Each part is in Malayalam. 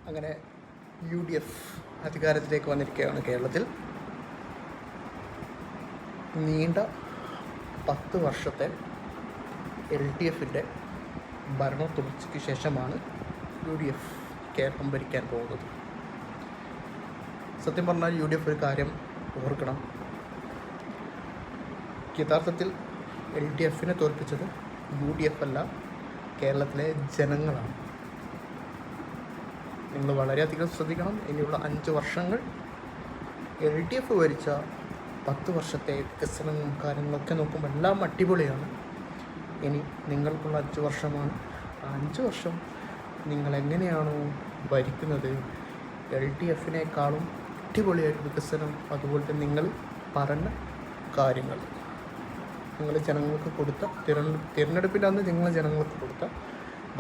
അങ്ങനെ UDF അധികാരത്തിലേക്ക് വന്നിരിക്കുകയാണ് കേരളത്തിൽ. നീണ്ട 10 വർഷത്തെ LDFൻ്റെ ഭരണ തുടർച്ചയ്ക്ക് ശേഷമാണ് UDF കേരളം ഭരിക്കാൻ പോകുന്നത്. സത്യം പറഞ്ഞാൽ UDF ഒരു കാര്യം ഓർക്കണം, യഥാർത്ഥത്തിൽ LDFനെ തോൽപ്പിച്ചത് UDF അല്ല, കേരളത്തിലെ ജനങ്ങളാണ്. നിങ്ങൾ വളരെയധികം ശ്രദ്ധിക്കണം. ഇനിയുള്ള 5 വർഷങ്ങൾ LDF ഭരിച്ച 10 വർഷത്തെ വികസനവും കാര്യങ്ങളൊക്കെ നോക്കുമ്പോൾ എല്ലാം അടിപൊളിയാണ്. ഇനി നിങ്ങൾക്കുള്ള 5 വർഷമാണ്. ആ 5 വർഷം നിങ്ങൾ എങ്ങനെയാണോ ഭരിക്കുന്നത്, LDFനേക്കാളും അടിപൊളിയായിട്ട് വികസനം, അതുപോലെ തന്നെ നിങ്ങൾ പറഞ്ഞ കാര്യങ്ങൾ, നിങ്ങൾ ജനങ്ങൾക്ക് കൊടുത്ത തിരഞ്ഞെടുപ്പിൻ്റെ അന്ന് നിങ്ങൾ ജനങ്ങൾക്ക് കൊടുത്ത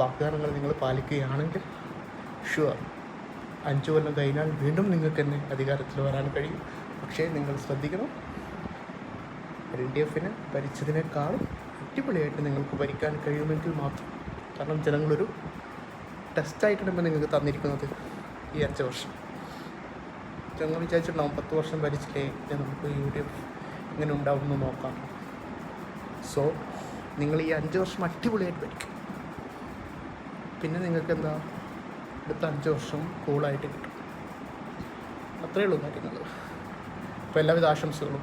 വാഗ്ദാനങ്ങൾ നിങ്ങൾ പാലിക്കുകയാണെങ്കിൽ ഷുവർ 5 കൊല്ലം കഴിഞ്ഞാൽ വീണ്ടും നിങ്ങൾക്ക് തന്നെ അധികാരത്തിൽ വരാൻ കഴിയും. പക്ഷേ നിങ്ങൾ ശ്രദ്ധിക്കണം, LDFനെ ഭരിച്ചതിനേക്കാളും അടിപൊളിയായിട്ട് നിങ്ങൾക്ക് ഭരിക്കാൻ കഴിയുമെങ്കിൽ മാത്രം. കാരണം ജനങ്ങളൊരു ടെസ്റ്റായിട്ടാണ് ഇപ്പോൾ നിങ്ങൾക്ക് തന്നിരിക്കുന്നത് ഈ 5 വർഷം. ജനങ്ങൾ വിചാരിച്ചിട്ടുണ്ടാവും 10 വർഷം ഭരിച്ചില്ലേ നമുക്ക് UDF ഇങ്ങനെ ഉണ്ടാവുമെന്ന് നോക്കാം. സോ നിങ്ങൾ ഈ 5 വർഷം അടിപൊളിയായിട്ട് ഭരിക്കും. പിന്നെ നിങ്ങൾക്ക് എന്താ, അടുത്ത 5 വർഷം കൂളായിട്ട് കിട്ടും. അത്രയേ ഉള്ളൂ കാര്യങ്ങൾ. അപ്പോൾ എല്ലാവിധ ആശംസകളും.